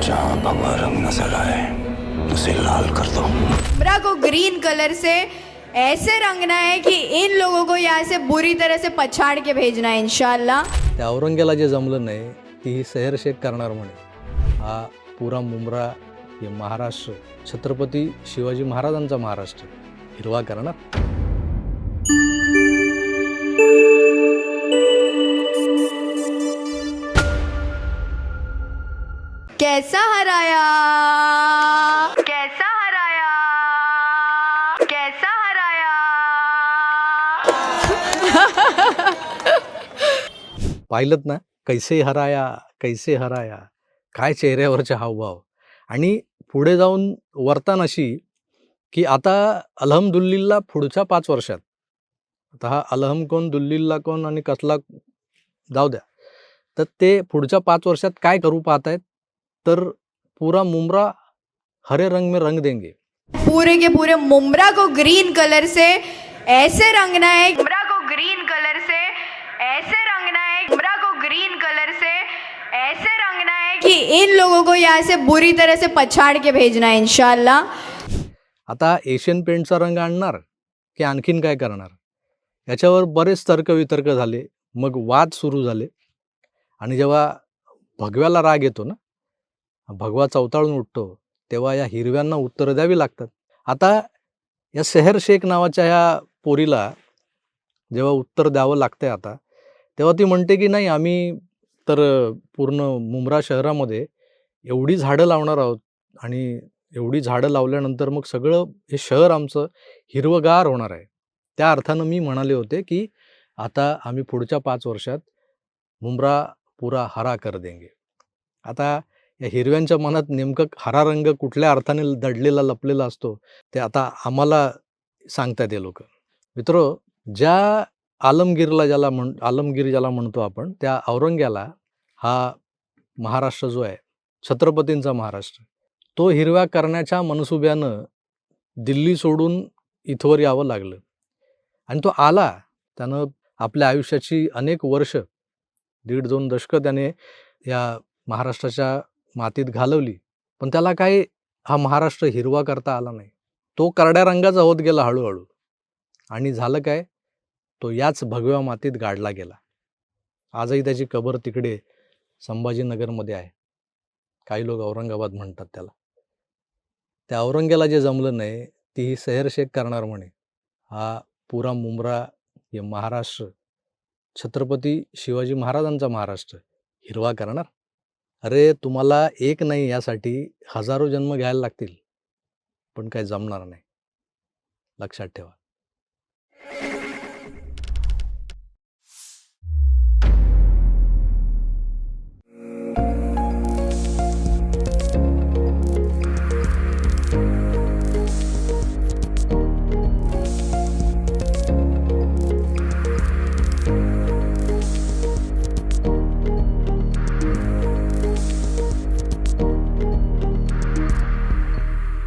जहाँ भगवा रंग नजर आए उसे लाल कर दो। मुमरा को ग्रीन कलर से ऐसे रंगना है कि इन लोगों को यहाँ से बुरी तरह से पछाड़ के भेजना है इंशाल्लाह। त्या औरंग्याला जे जमलं नाही ती ही सैरशेख करणार म्हणे। हा पुरा मुंब्रा हे महाराष्ट्र छत्रपती शिवाजी महाराजांचा महाराष्ट्र हिरवा करणार। कैसा हराया, कैसा हराया, कैसा हराया। पाहिलंत ना, कैसे हराया कैसे हराया, काय चेहऱ्यावरचे हावभाव। आणि पुढे जाऊन वर्तन अशी की आता अल्हम्दुलिल्लाह पुढच्या 5 वर्षात, आता हा अलहम कोण दुल्लिल्ला कोण आणि कसला जाऊ द्या, तर ते पुढच्या 5 वर्षात काय करू पाहतायत, तर पूरा मुंब्रा हरे रंग में रंग देंगे। पूरे के पूरे मुमरा को ग्रीन कलर से ऐसे रंगना है, मुमरा को ग्रीन कलर से ऐसे रंगना है, मुमरा को ग्रीन कलर से ऐसे रंगना है कि इन लोगों को यहाँ से बुरी तरह से पछाड़ के भेजना है इंशाल्लाह। आता एशियन पेंटचा रंग आणणार की आणखीन काय करणार, याच्यावर बरेच तर्कवितर्क झाले, मग वाद सुरू झाले। आणि जेव्हा भगव्याला राग येतो ना, भगवा चवताळून उठतो, तेव्हा या हिरव्यांना उत्तरं द्यावी लागतात। आता या सेहर शेख नावाच्या ह्या पोरीला जेव्हा उत्तर द्यावं लागतंय आता, तेव्हा ती म्हणते की नाही, आम्ही तर पूर्ण मुंब्रा शहरामध्ये एवढी झाडं लावणार आहोत आणि एवढी झाडं लावल्यानंतर मग सगळं हे शहर आमचं हिरवंगार होणार आहे। त्या अर्थानं मी म्हणाले होते की आता आम्ही पुढच्या 5 वर्षात मुंब्रा पुरा हरा कर देंगे। आता या हिरव्यांच्या मनात नेमकं हरा रंग कुठल्या अर्थाने दडलेला लपलेला असतो ते आता आम्हाला सांगतात हे लोक। मित्रो, ज्या आलमगीर ज्याला म्हणतो आपण, त्या औरंग्याला हा महाराष्ट्र जो आहे छत्रपतींचा महाराष्ट्र, तो हिरव्या करण्याच्या मनसुब्यानं दिल्ली सोडून इथवर यावं लागलं। आणि तो आला, त्यानं आपल्या आयुष्याची अनेक वर्ष, 1.5-2 दशकं त्याने या महाराष्ट्राच्या मातीत घालवली, पण त्याला काही हा महाराष्ट्र हिरवा करता आला नाही। तो करड्या रंगाचा होत गेला हळूहळू, आणि झालं काय, तो याच भगव्या मातीत गाडला गेला। आजही त्याची कबर तिकडे संभाजीनगरमध्ये आहे, काही लोक औरंगाबाद म्हणतात त्याला। त्या औरंग्याला जे जमलं नाही ती ही सैरशेख करणार म्हणे। हा पुरा मुंब्रा हे महाराष्ट्र छत्रपती शिवाजी महाराजांचा महाराष्ट्र हिरवा करणार। अरे तुम्हाला एक नाही, यासाठी हजारो जन्म घ्यायला लागतील, पण काय जमणार नाही, लक्षात ठेवा।